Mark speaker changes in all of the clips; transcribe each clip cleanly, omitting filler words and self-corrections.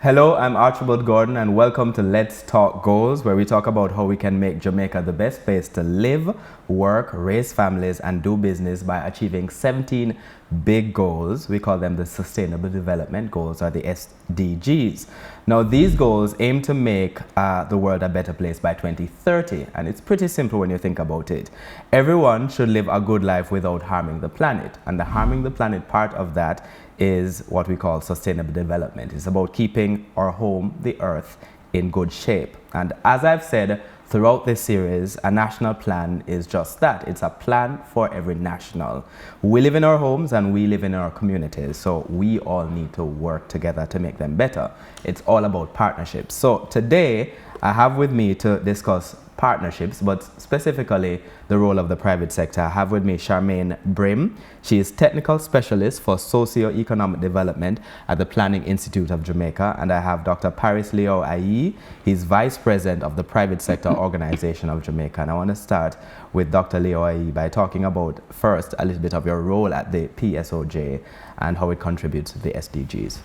Speaker 1: Hello, I'm Archibald Gordon and welcome to Let's Talk Goals, where we talk about how we can make Jamaica the best place to live, work, raise families and do business by achieving 17 big goals. We call them the Sustainable Development Goals, or the SDGs. Now these goals aim to make the world a better place by 2030, and it's pretty simple when you think about it. Everyone should live a good life without harming the planet, and the harming the planet part of that is what we call sustainable development. It's about keeping our home, the earth, in good shape. And as I've said throughout this series, a national plan is just that. It's a plan for every national. We live in our homes and we live in our communities, so we all need to work together to make them better. It's all about partnerships. So today, I have with me to discuss partnerships, but specifically the role of the private sector. I have with me Charmaine Brimm. She is Technical Specialist for Socioeconomic Development at the Planning Institute of Jamaica. And I have Dr. Parris Lyew-Ayee. He's Vice President of the Private Sector Organization of Jamaica. And I want to start with Dr. Lyew-Ayee by talking about first a little bit of your role at the PSOJ and how it contributes to the SDGs.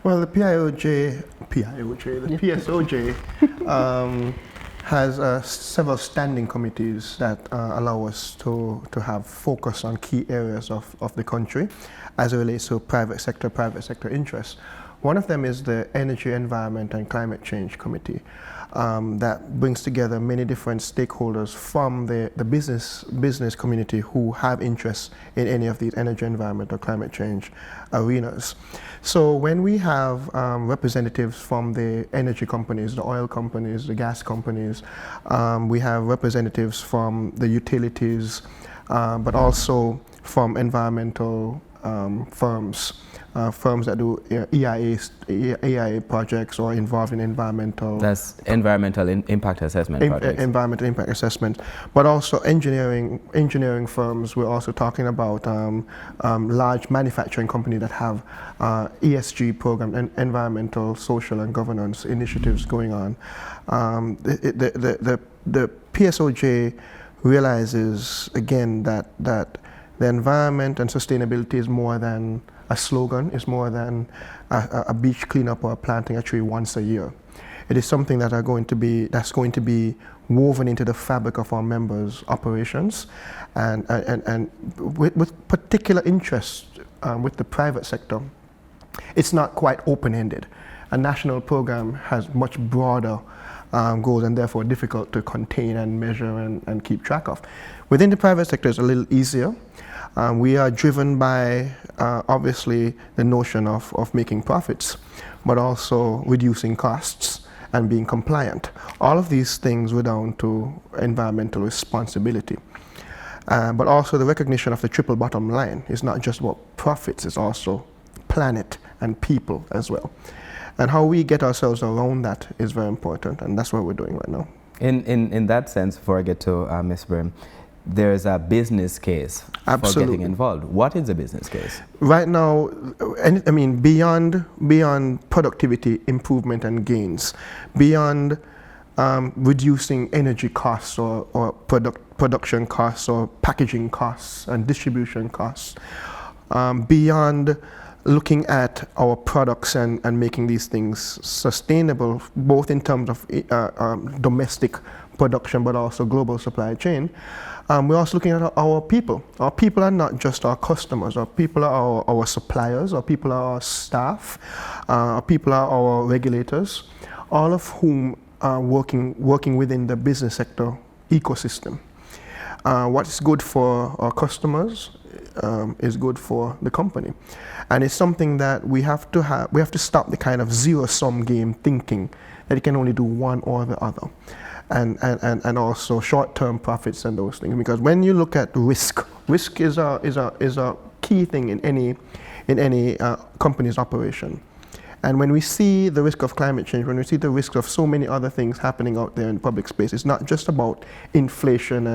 Speaker 2: Well, the PSOJ has several standing committees that allow us to have focus on key areas of the country as it relates to private sector interests. One of them is the Energy, Environment and Climate Change Committee that brings together many different stakeholders from the business community who have interests in any of these energy, environment or climate change arenas. So when we have representatives from the energy companies, the oil companies, the gas companies, we have representatives from the utilities, but also from environmental firms that do EIA projects or involved in environmental.
Speaker 1: That's environmental impact assessment projects.
Speaker 2: Environmental impact assessment, but also engineering firms. We're also talking about large manufacturing companies that have ESG program and environmental, social, and governance initiatives going on. The PSOJ realizes again that the environment and sustainability is more than a slogan, is more than a beach cleanup or planting a tree once a year. It is something that's going to be woven into the fabric of our members' operations, and with particular interest with the private sector. It's not quite open-ended. A national program has much broader goals and therefore difficult to contain and measure and keep track of. Within the private sector, it's a little easier. We are driven by obviously the notion of making profits, but also reducing costs and being compliant. All of these things were down to environmental responsibility. But also the recognition of the triple bottom line is not just about profits, it's also planet and people as well. And how we get ourselves around that is very important, and that's what we're doing right now.
Speaker 1: In that sense, before I get to Ms. Brimm, there is a business case for getting involved. What is the business case? Right
Speaker 2: now, I mean, beyond productivity improvement and gains, beyond reducing energy costs or production costs or packaging costs and distribution costs, beyond looking at our products and making these things sustainable, both in terms of domestic production but also global supply chain. We're also looking at our people. Our people are not just our customers. Our people are our suppliers. Our people are our staff. Our people are our regulators, all of whom are working within the business sector ecosystem. What is good for our customers is good for the company, and it's something that we have to stop the kind of zero-sum game thinking that you can only do one or the other. And also short-term profits and those things. Because when you look at risk is a key thing in any company's operation. And when we see the risk of climate change, when we see the risk of so many other things happening out there in public space, it's not just about inflation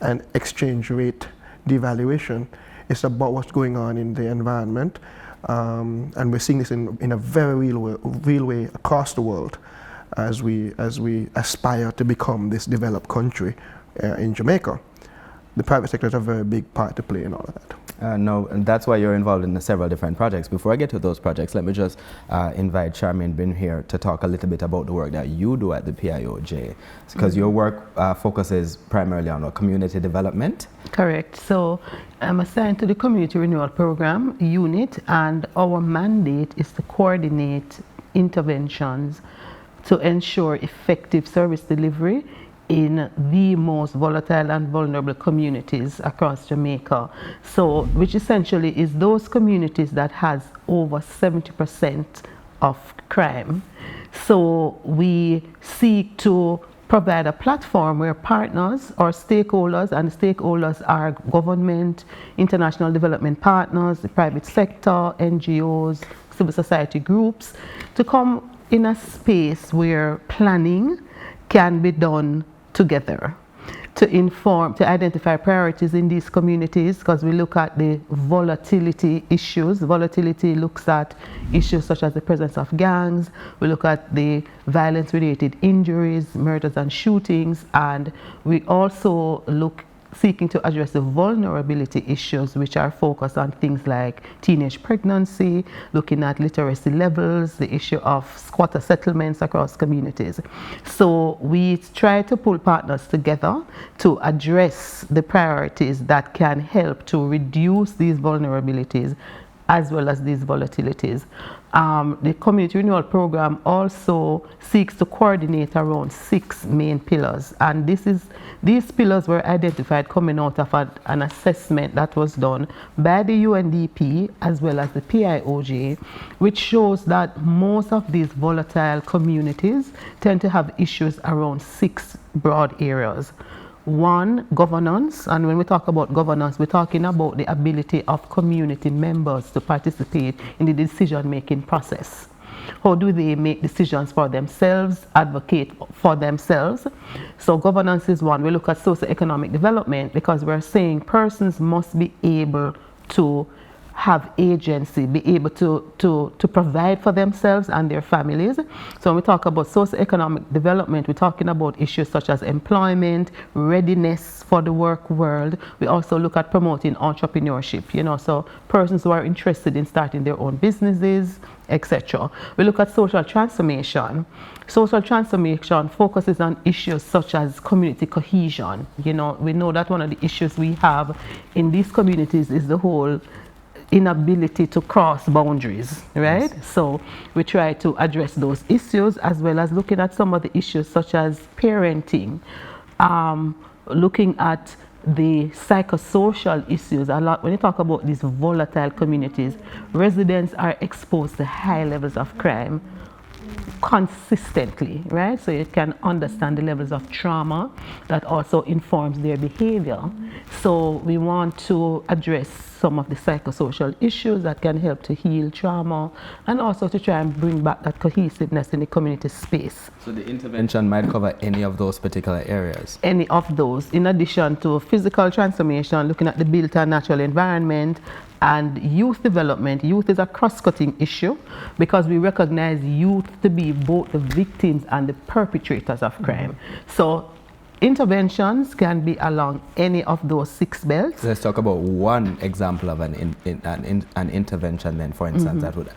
Speaker 2: and exchange rate devaluation. It's about what's going on in the environment, and we're seeing this in a very real way across the world, as we aspire to become this developed country in Jamaica. the private sector has a very big part to play in all of that.
Speaker 1: No, and that's why you're involved in several different projects. Before I get to those projects, let me just invite Charmaine Brimm here to talk a little bit about the work that you do at the PIOJ, because your work focuses primarily on community development.
Speaker 3: Correct. So I'm assigned to the Community Renewal Program unit, and our mandate is to coordinate interventions to ensure effective service delivery in the most volatile and vulnerable communities across Jamaica. So, which essentially is those communities that has over 70% of crime. So we seek to provide a platform where partners or stakeholders, and stakeholders are government, international development partners, the private sector, NGOs, civil society groups, to come in a space where planning can be done together to inform, to identify priorities in these communities, because we look at the volatility issues. Volatility looks at issues such as the presence of gangs, we look at the violence-related injuries, murders and shootings, and we also look seeking to address the vulnerability issues, which are focused on things like teenage pregnancy, looking at literacy levels, the issue of squatter settlements across communities. So we try to pull partners together to address the priorities that can help to reduce these vulnerabilities as well as these volatilities. The Community Renewal Program also seeks to coordinate around 6 main pillars, and these pillars were identified coming out of an assessment that was done by the UNDP as well as the PIOJ, which shows that most of these volatile communities tend to have issues around 6 broad areas. 1, governance, and when we talk about governance, we're talking about the ability of community members to participate in the decision-making process. How do they make decisions for themselves, advocate for themselves? So governance is one. We look at socioeconomic development, because we're saying persons must be able to have agency, be able to provide for themselves and their families. So when we talk about socioeconomic development, we're talking about issues such as employment, readiness for the work world. We also look at promoting entrepreneurship, so persons who are interested in starting their own businesses, etc. We look at social transformation. Social transformation focuses on issues such as community cohesion. We know that one of the issues we have in these communities is the whole inability to cross boundaries, right? Yes. So we try to address those issues, as well as looking at some of the issues such as parenting, looking at the psychosocial issues. A lot when you talk about these volatile communities, residents are exposed to high levels of crime consistently, right? So you can understand the levels of trauma that also informs their behavior. So we want to address some of the psychosocial issues that can help to heal trauma, and also to try and bring back that cohesiveness in the community space.
Speaker 1: So the intervention might cover any of those particular areas? Any
Speaker 3: of those, in addition to physical transformation, looking at the built and natural environment, and youth development. Youth is a cross-cutting issue, because we recognize youth to be both the victims and the perpetrators of crime. So interventions can be along any of those 6 belts.
Speaker 1: Let's talk about one example of an intervention then, for instance, that would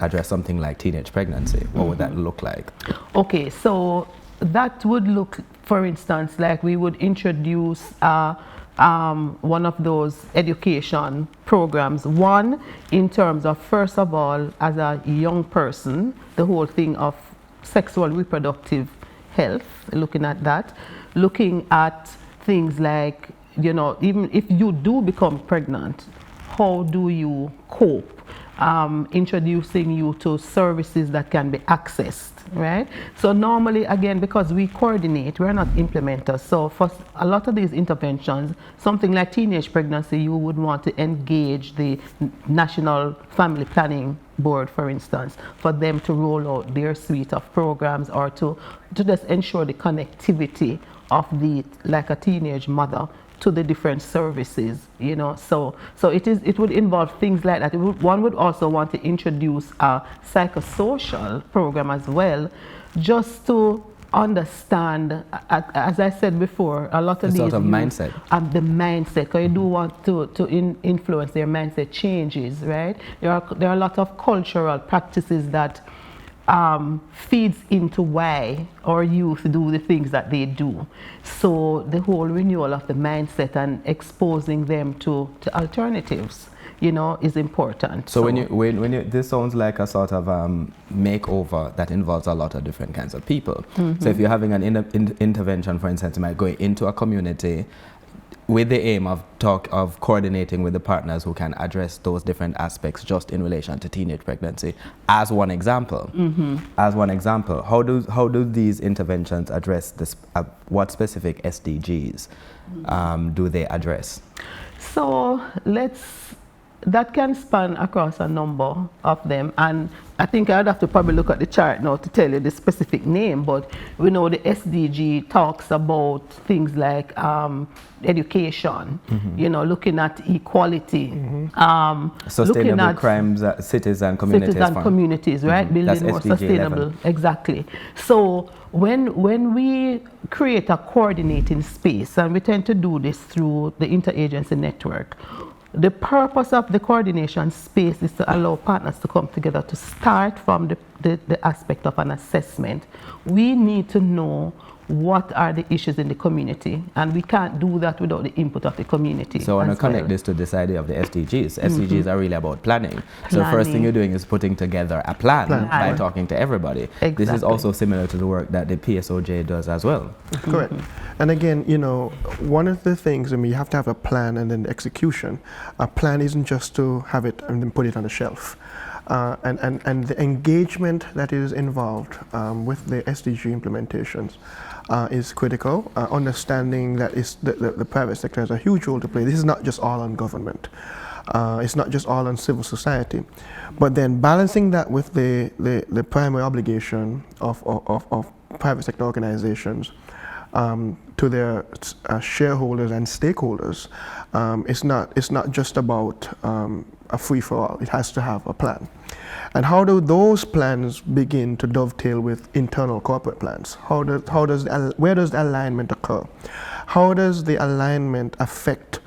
Speaker 1: address something like teenage pregnancy. What would that look like?
Speaker 3: Okay, so that would look, for instance, like we would introduce one of those education programs. One, in terms of, first of all, as a young person, the whole thing of sexual reproductive health, looking at that, looking at things like, even if you do become pregnant, how do you cope? Introducing you to services that can be accessed, right? So normally, again, because we coordinate, we're not implementers. So for a lot of these interventions, something like teenage pregnancy, you would want to engage the National Family Planning Board, for instance, for them to roll out their suite of programs, or to just ensure the connectivity of like a teenage mother to the different services, So it would involve things like that. One would also want to introduce a psychosocial program as well, just to understand, as I said before, a lot of
Speaker 1: the
Speaker 3: these
Speaker 1: sort of
Speaker 3: youth
Speaker 1: mindset.
Speaker 3: have the mindset, because you do want to influence their mindset changes, right? There are a lot of cultural practices that feeds into why our youth do the things that they do. So the whole renewal of the mindset and exposing them to alternatives, you know, is important.
Speaker 1: So when you this sounds like a sort of makeover that involves a lot of different kinds of people. So if you're having an intervention, for instance, you might go into a community with the aim of coordinating with the partners who can address those different aspects just in relation to teenage pregnancy, as one example. As one example, how do these interventions address this? What specific SDGs do they address?
Speaker 3: So that can span across a number of them, and I think I'd have to probably look at the chart now to tell you the specific name, but we know the SDG talks about things like education, you know, looking at equality,
Speaker 1: sustainable crimes, cities and communities.
Speaker 3: Right? Building
Speaker 1: That's
Speaker 3: more
Speaker 1: SDG
Speaker 3: sustainable.
Speaker 1: 11.
Speaker 3: Exactly. So when we create a coordinating space, and we tend to do this through the interagency network, the purpose of the coordination space is to allow partners to come together to start from the aspect of an assessment. We need to know what are the issues in the community, and we can't do that without the input of the community.
Speaker 1: So I want to connect this to this idea of the SDGs. SDGs are really about planning. So the first thing you're doing is putting together a plan by talking to everybody.
Speaker 3: Exactly.
Speaker 1: This is also similar to the work that the PSOJ does as well.
Speaker 2: Correct. And again, you know, one of the things, I mean, you have to have a plan and then execution. A plan isn't just to have it and then put it on the shelf. And the engagement that is involved with the SDG implementations is critical. Understanding that the private sector has a huge role to play. This is not just all on government. It's not just all on civil society. But then balancing that with the primary obligation of private sector organizations to their shareholders and stakeholders, it's not just about a free-for-all. It has to have a plan. And how do those plans begin to dovetail with internal corporate plans? Where does the alignment occur? How does the alignment affect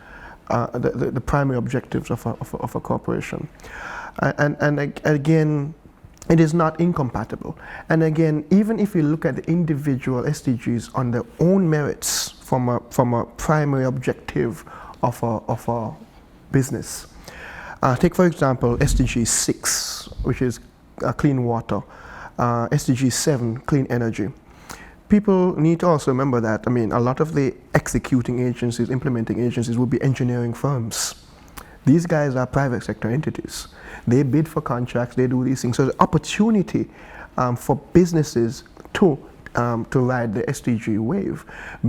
Speaker 2: the primary objectives of a corporation? And again, it is not incompatible. And again, even if you look at the individual SDGs on their own merits from a primary objective of a business. Take, for example, SDG 6, which is clean water, SDG 7, clean energy. People need to also remember that, I mean, a lot of the executing agencies, implementing agencies will be engineering firms. These guys are private sector entities. They bid for contracts, they do these things. So the opportunity for businesses to ride the SDG wave,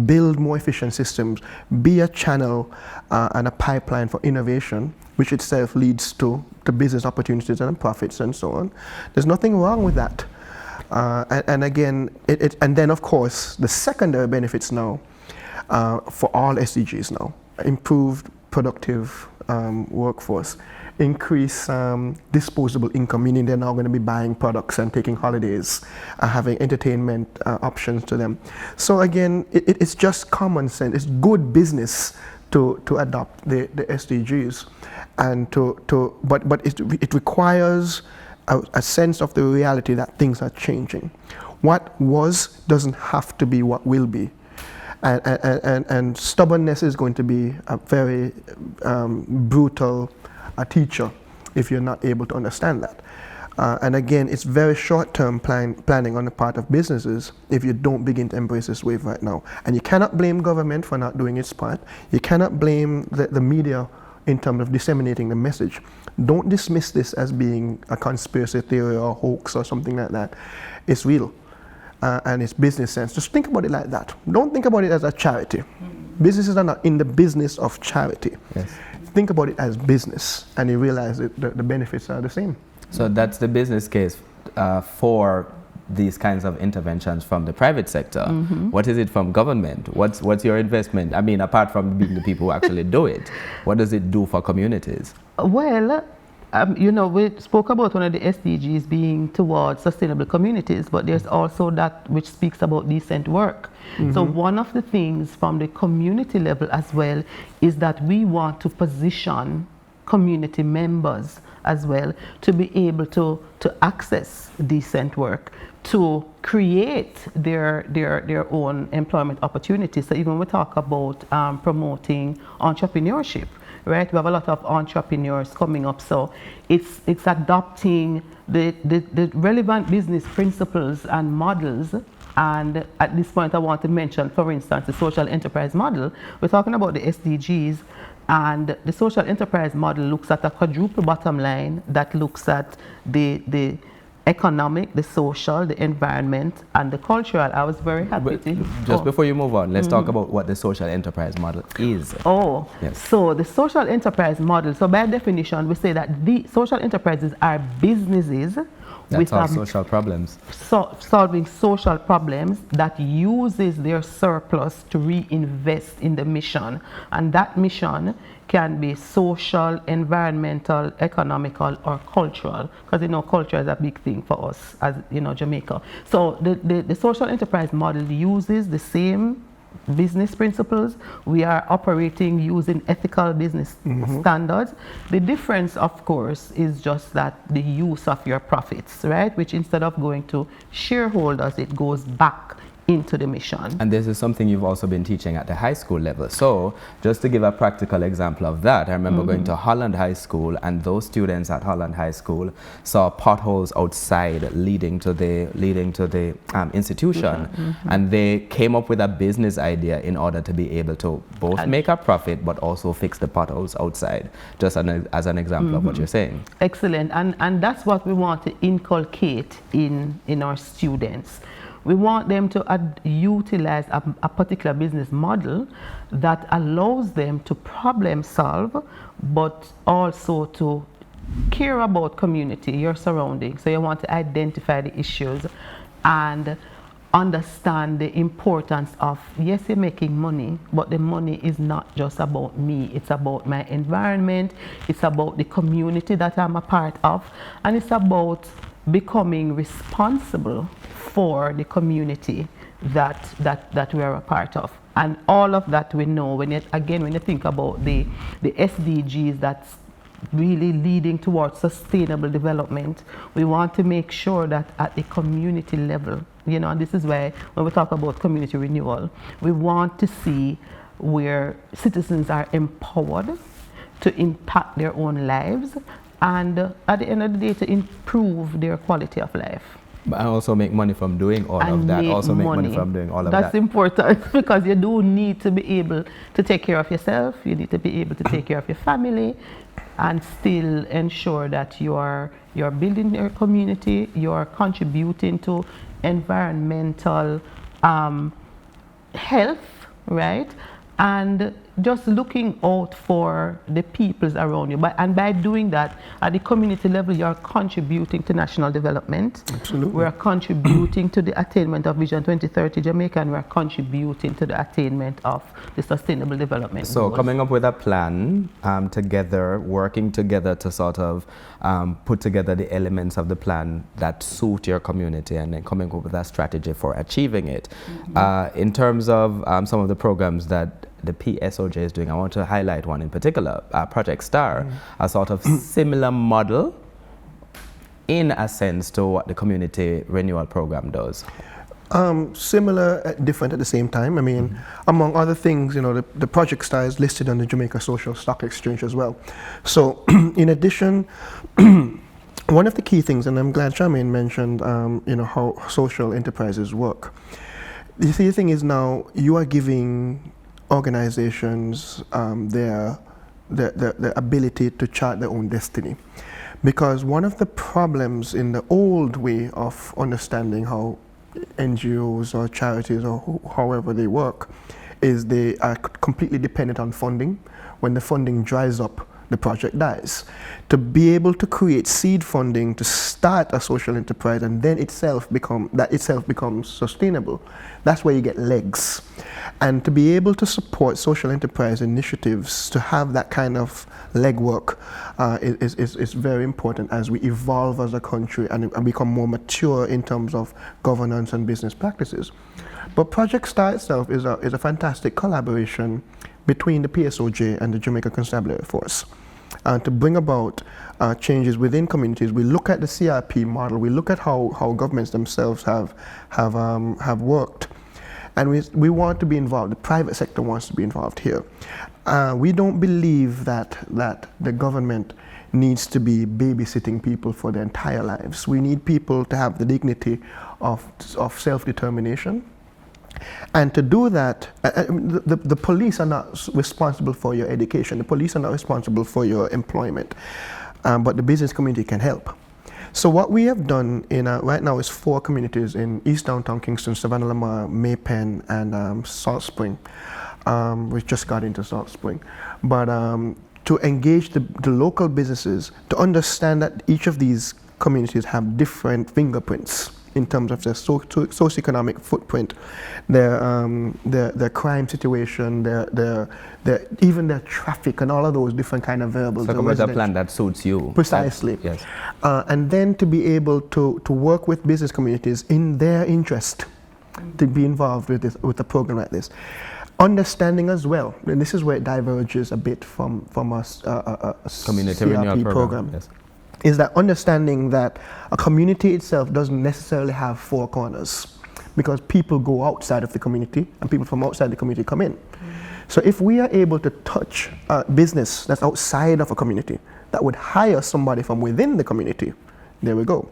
Speaker 2: build more efficient systems, be a channel and a pipeline for innovation, which itself leads to business opportunities and profits and so on. There's nothing wrong with that. And again, and then of course, the secondary benefits now for all SDGs now, improved productive workforce, increase disposable income, meaning they're now going to be buying products and taking holidays, having entertainment options to them. So again, it's just common sense. It's good business to adopt the SDGs, and but it requires a sense of the reality that things are changing. What was doesn't have to be what will be. And stubbornness is going to be a very brutal teacher if you're not able to understand that. And again, it's very short-term planning on the part of businesses if you don't begin to embrace this wave right now. And you cannot blame government for not doing its part. You cannot blame the media in terms of disseminating the message. Don't dismiss this as being a conspiracy theory or hoax or something like that. It's real. And it's business sense. Just think about it like that. Don't think about it as a charity. Businesses are not in the business of charity.
Speaker 1: Yes.
Speaker 2: Think about it as business, and you realize that the benefits are the same.
Speaker 1: So that's the business case for these kinds of interventions from the private sector. What is it from government? What's your investment? I mean, apart from being the people who actually do it, what does it do for communities?
Speaker 3: Well, You know, we spoke about one of the SDGs being towards sustainable communities, but there's also that which speaks about decent work. So one of the things from the community level as well is that we want to position community members as well to be able to access decent work, to create their own employment opportunities. So even when we talk about promoting entrepreneurship, right? We have a lot of entrepreneurs coming up, so it's adopting the relevant business principles and models. And at this point I want to mention, for instance, the social enterprise model. We're talking about the SDGs, and the social enterprise model looks at a quadruple bottom line that looks at the economic, the social, the environment, and the cultural. I was very happy to...
Speaker 1: Just before you move on, let's talk about what the social enterprise model is.
Speaker 3: Oh,
Speaker 1: yes.
Speaker 3: So the social enterprise model, so by definition, we say that the social enterprises are businesses
Speaker 1: that solve social problems.
Speaker 3: Solving social problems that uses their surplus to reinvest in the mission. And that mission can be social, environmental, economical, or cultural. Because, you know, culture is a big thing for us as, you know, Jamaica. So the social enterprise model uses the same business principles. We are operating using ethical business standards. The difference, of course, is just that the use of your profits, right? Which instead of going to shareholders, it goes back into the mission.
Speaker 1: And this is something you've also been teaching at the high school level. So just to give a practical example of that, I remember going to Holland High School, and those students at Holland High School saw potholes outside leading to the institution, and they came up with a business idea in order to be able to both make a profit but also fix the potholes outside, just as an example of what you're saying.
Speaker 3: Excellent. And that's what we want to inculcate in our students. We want them to utilize a particular business model that allows them to problem solve, but also to care about community, your surroundings. So you want to identify the issues and understand the importance of, yes, you're making money, but the money is not just about me. It's about my environment. It's about the community that I'm a part of. And it's about becoming responsible for the community that we are a part of. And all of that we know, when you think about the SDGs that's really leading towards sustainable development, we want to make sure that at the community level, you know, and this is why when we talk about community renewal, we want to see where citizens are empowered to impact their own lives, and at the end of the day to improve their quality of life.
Speaker 1: But also make money from doing all of that. Also make money from doing all of that.
Speaker 3: That's important, because you do need to be able to take care of yourself. You need to be able to take care of your family, and still ensure that you're building your community, you're contributing to environmental health, right? And just looking out for the peoples around you. And by doing that, at the community level, you're contributing to national development.
Speaker 2: Absolutely.
Speaker 3: We're contributing to the attainment of Vision 2030 Jamaica, and we're contributing to the attainment of the Sustainable Development
Speaker 1: So
Speaker 3: Goals.
Speaker 1: coming up with a plan together, working together to sort of put together the elements of the plan that suit your community, and then coming up with a strategy for achieving it. In terms of some of the programs that the PSOJ is doing, I want to highlight one in particular, Project Star, a sort of similar model in a sense to what the community renewal program does.
Speaker 2: Similar, different at the same time. I mean, among other things, you know, the Project Star is listed on the Jamaica Social Stock Exchange as well. So in addition, one of the key things, and I'm glad Charmaine mentioned, you know, how social enterprises work. The thing is now you are giving organizations the ability to chart their own destiny. Because one of the problems in the old way of understanding how NGOs or charities or however they work is they are completely dependent on funding. When the funding dries up, the project dies. To be able to create seed funding to start a social enterprise and then that itself becomes sustainable, that's where you get legs. And to be able to support social enterprise initiatives, to have that kind of legwork is very important as we evolve as a country and become more mature in terms of governance and business practices. But Project STAR itself is a fantastic collaboration between the PSOJ and the Jamaica Constabulary Force to bring about changes within communities. We look at the CRP model, we look at how governments themselves have worked, and we want to be involved. The private sector wants to be involved here. We don't believe that the government needs to be babysitting people for their entire lives. We need people to have the dignity of self-determination. And to do that, the police are not responsible for your education. The police are not responsible for your employment, but the business community can help. So what we have done right now is 4 communities in East Downtown Kingston, Savannah Lamar, Maypen, and Salt Spring. We just got into Salt Spring. But to engage the local businesses, to understand that each of these communities have different fingerprints in terms of their socioeconomic footprint, their crime situation, even their traffic, and all of those different kind of variables.
Speaker 1: So about a plan that suits you.
Speaker 2: Precisely.
Speaker 1: Yes.
Speaker 2: And then to be able to work with business communities in their interest to be involved with a program like this. Understanding as well, and this is where it diverges a bit from a
Speaker 1: community
Speaker 2: CRP
Speaker 1: renewal program.
Speaker 2: Yes. Is that understanding that a community itself doesn't necessarily have 4 corners, because people go outside of the community and people from outside the community come in. So if we are able to touch a business that's outside of a community that would hire somebody from within the community, there we go.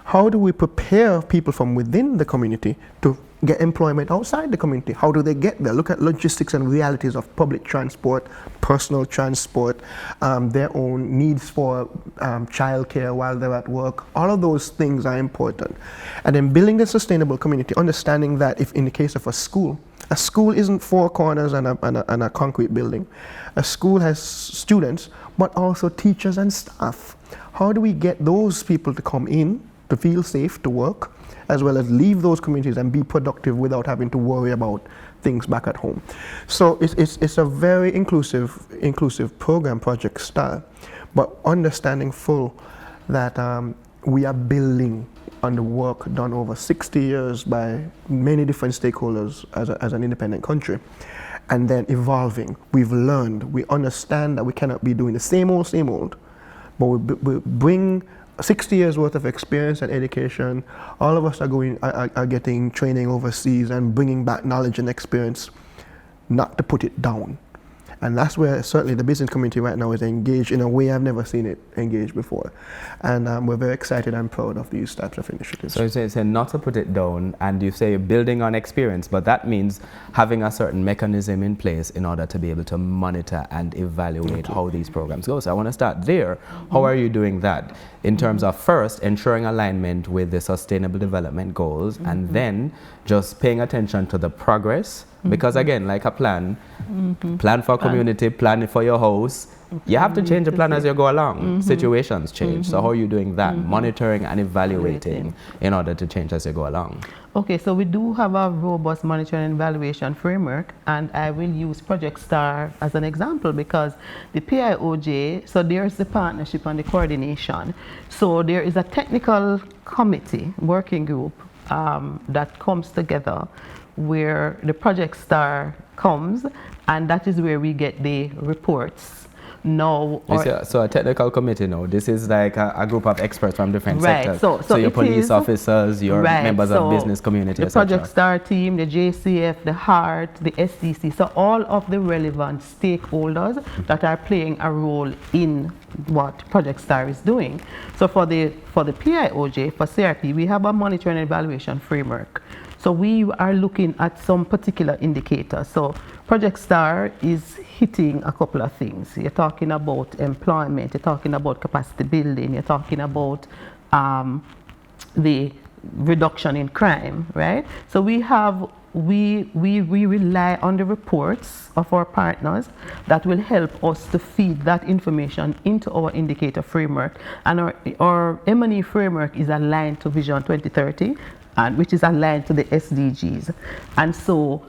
Speaker 2: How do we prepare people from within the community to get employment outside the community? How do they get there? Look at logistics and realities of public transport, personal transport, their own needs for childcare while they're at work. All of those things are important. And then building a sustainable community, understanding that if in the case of a school isn't 4 corners and a concrete building. A school has students, but also teachers and staff. How do we get those people to come in, to feel safe, to work, as well as leave those communities and be productive without having to worry about things back at home? So it's a very inclusive program, Project STAR, but understanding full that we are building on the work done over 60 years by many different stakeholders as an independent country, and then evolving. We've learned, we understand that we cannot be doing the same old, but we bring 60 years worth of experience and education. All of us are getting training overseas and bringing back knowledge and experience, not to put it down. And that's where certainly the business community right now is engaged in a way I've never seen it engaged before. And we're very excited and proud of these types of initiatives.
Speaker 1: So you say not to put it down, and you say building on experience, but that means having a certain mechanism in place in order to be able to monitor and evaluate how these programs go. So I want to start there. How are you doing that? In terms of first ensuring alignment with the sustainable development goals, and then just paying attention to the progress. Because again, like a plan, plan for community, plan for your house. You have to change the plan as you go along. Situations change. So how are you doing that? Monitoring and evaluating in order to change as you go along.
Speaker 3: Okay, so we do have a robust monitoring and evaluation framework, and I will use Project STAR as an example because the PIOJ, so there's the partnership and the coordination. So there is a technical committee, working group that comes together where the Project STAR comes, and that is where we get the reports. No,
Speaker 1: so a technical committee now, this is like a group of experts from different sectors.
Speaker 3: So
Speaker 1: your police officers, your members of business community,
Speaker 3: the Project STAR team, the JCF, the HEART, the SDC, so all of the relevant stakeholders that are playing a role in what Project STAR is doing. So for the PIOJ, for CRP, we have a monitoring and evaluation framework. So we are looking at some particular indicators. So Project STAR is hitting a couple of things. You're talking about employment, you're talking about capacity building, you're talking about the reduction in crime, right? So we have we rely on the reports of our partners that will help us to feed that information into our indicator framework. And our M&E framework is aligned to Vision 2030, and which is aligned to the SDGs. And so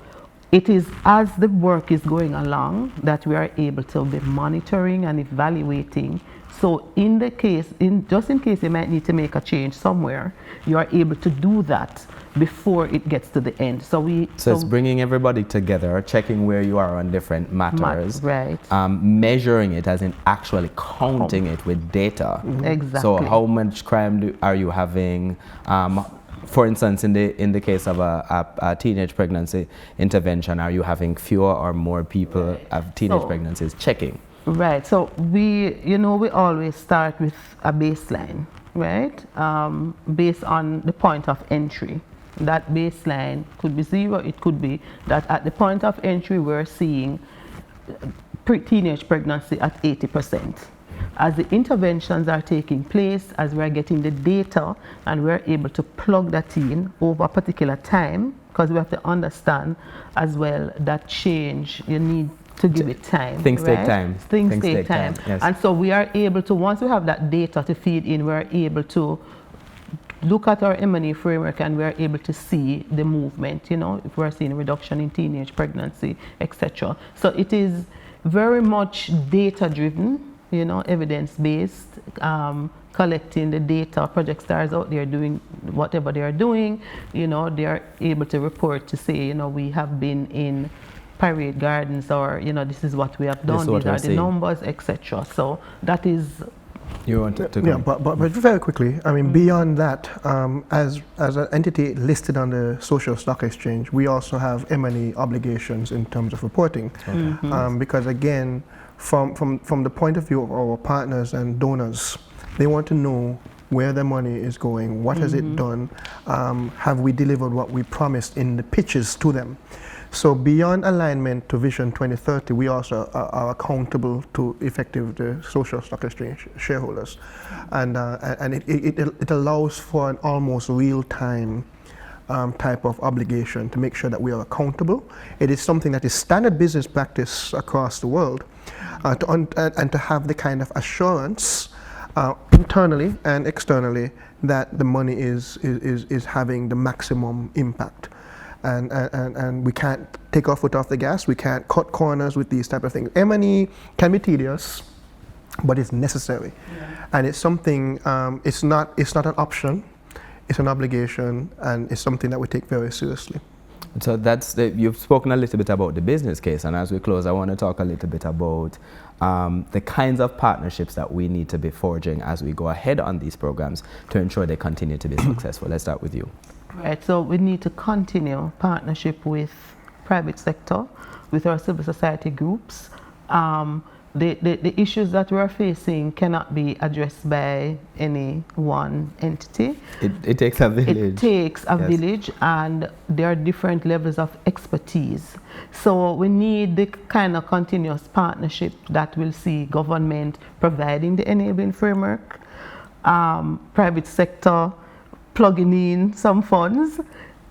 Speaker 3: it is as the work is going along that we are able to be monitoring and evaluating. So in the case, just in case you might need to make a change somewhere, you are able to do that before it gets to the end. So
Speaker 1: it's bringing everybody together, checking where you are on different matters,
Speaker 3: right?
Speaker 1: Measuring it, as in actually counting it with data.
Speaker 3: Exactly.
Speaker 1: So how much crime are you having? For instance, in the case of a teenage pregnancy intervention, are you having fewer or more people of teenage pregnancies? Checking.
Speaker 3: Right. So we always start with a baseline, right? Based on the point of entry. That baseline could be 0. It could be that at the point of entry we're seeing teenage pregnancy at 80%. As the interventions are taking place, as we're getting the data and we're able to plug that in over a particular time, because we have to understand as well that change, you need to give it time.
Speaker 1: Things take time.
Speaker 3: Things take time.
Speaker 1: Yes.
Speaker 3: And so we are able to, once we have that data to feed in, we're able to look at our M&E framework and we're able to see the movement, if we're seeing a reduction in teenage pregnancy, etc. So it is very much data driven, evidence-based, collecting the data. Project Stars out there doing whatever they are doing, they are able to report to say, we have been in Parade Gardens, or this is what we have done, these are the numbers, etc. So that is.
Speaker 1: You want to
Speaker 2: yeah, but very quickly, I mean, beyond that, as an entity listed on the Social Stock Exchange, we also have M&E obligations in terms of reporting, because again, from the point of view of our partners and donors, they want to know where their money is going, what has it done, have we delivered what we promised in the pitches to them. So beyond alignment to Vision 2030, we also are accountable to the Social Stock Exchange shareholders. And it allows for an almost real-time type of obligation to make sure that we are accountable. It is something that is standard business practice across the world, and to have the kind of assurance internally and externally that the money is having the maximum impact. And we can't take our foot off the gas, we can't cut corners with these type of things. M&E can be tedious, but it's necessary. And it's something, it's not an option, it's an obligation, and it's something that we take very seriously.
Speaker 1: So you've spoken a little bit about the business case, and as we close, I want to talk a little bit about the kinds of partnerships that we need to be forging as we go ahead on these programs to ensure they continue to be successful. Let's start with you.
Speaker 3: Right, so we need to continue partnership with private sector, with our civil society groups. The issues that we're facing cannot be addressed by any one entity.
Speaker 1: It takes a village.
Speaker 3: It takes a village, and there are different levels of expertise. So we need the kind of continuous partnership that will see government providing the enabling framework, private sector plugging in some funds,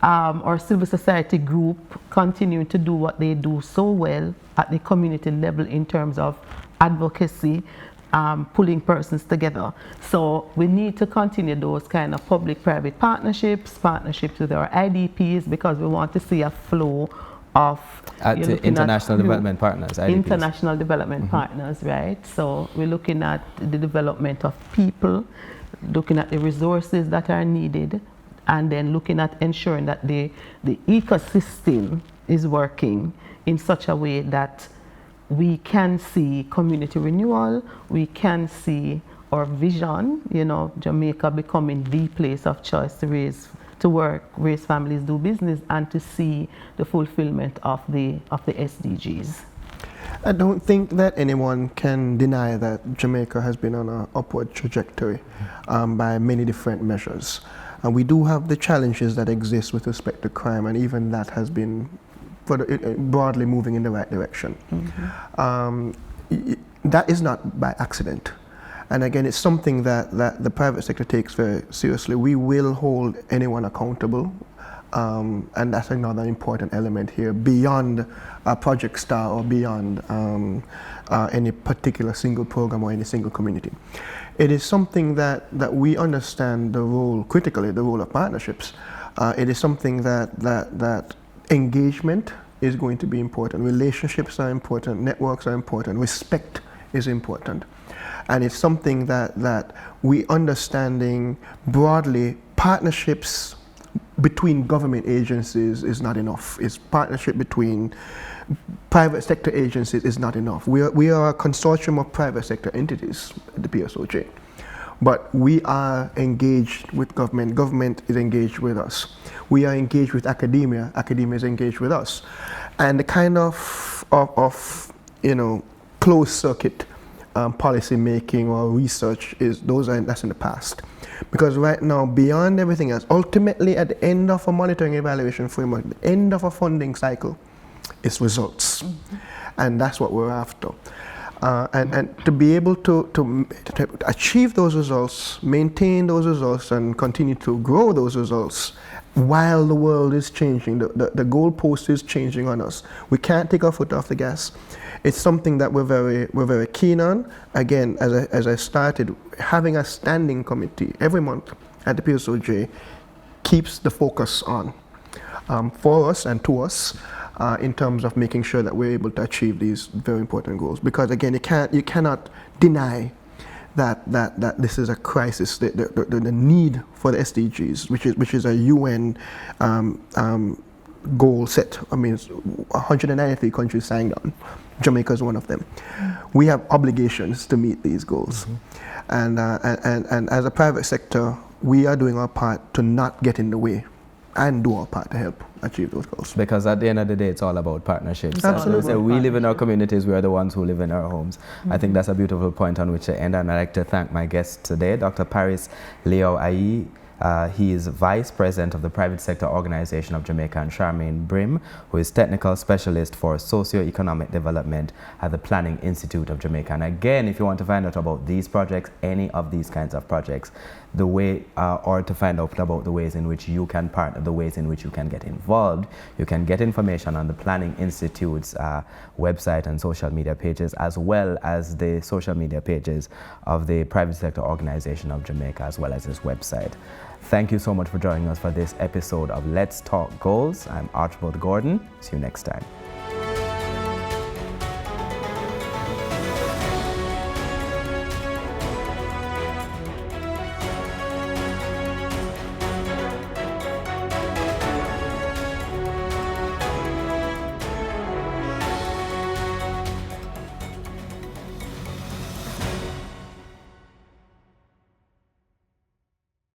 Speaker 3: or civil society group continuing to do what they do so well at the community level in terms of advocacy, pulling persons together. So we need to continue those kind of public-private partnerships with our IDPs, because we want to see a flow of
Speaker 1: international development partners, IDPs.
Speaker 3: International development partners, right? So we're looking at the development of people, looking at the resources that are needed, and then looking at ensuring that the ecosystem is working in such a way that we can see community renewal, we can see our vision, Jamaica becoming the place of choice to work, raise families, do business, and to see the fulfillment of the SDGs.
Speaker 2: I don't think that anyone can deny that Jamaica has been on an upward trajectory by many different measures. And we do have the challenges that exist with respect to crime, and even that has been broadly moving in the right direction. That is not by accident. And again, it's something that the private sector takes very seriously. We will hold anyone accountable And that's another important element here, beyond Project Star or beyond any particular single program or any single community. It is something that we understand the role, critically, the role of partnerships. It is something that engagement is going to be important. Relationships are important, networks are important, respect is important. And it's something that we understanding broadly, partnerships between government agencies is not enough. It's partnership between private sector agencies is not enough. We are a consortium of private sector entities at the PSOJ. But we are engaged with government. Government is engaged with us. We are engaged with academia. Academia is engaged with us. And the kind of closed circuit policy making or research that's in the past. Because right now, beyond everything else, ultimately at the end of a monitoring evaluation framework, the end of a funding cycle, is results. And that's what we're after. And to be able to achieve those results, maintain those results, and continue to grow those results while the world is changing, the goalpost is changing on us. We can't take our foot off the gas. It's something that we're very keen on. Again, as I started, having a standing committee every month at the PSOJ keeps the focus on for us and to us. In terms of making sure that we're able to achieve these very important goals, because again, you cannot deny that this is a crisis. The need for the SDGs, which is a UN goal set. I mean, 193 countries signed on. Jamaica is one of them. We have obligations to meet these goals, and as a private sector, we are doing our part to not get in the way and do our part to help achieve those goals.
Speaker 1: Because at the end of the day, it's all about partnerships.
Speaker 2: Absolutely.
Speaker 1: So we live in our communities, we are the ones who live in our homes. I think that's a beautiful point on which to end, and I'd like to thank my guest today, Dr. Parris Lyew-Ayee. He is Vice President of the Private Sector Organization of Jamaica, and Charmaine Brimm, who is Technical Specialist for Socioeconomic Development at the Planning Institute of Jamaica. And again, if you want to find out about these projects, any of these kinds of projects, the way, or to find out about the ways in which you can partner, the ways in which you can get involved, you can get information on the Planning Institute's website and social media pages, as well as the social media pages of the Private Sector Organization of Jamaica, as well as its website. Thank you so much for joining us for this episode of Let's Talk Goals. I'm Archibald Gordon. See you next time.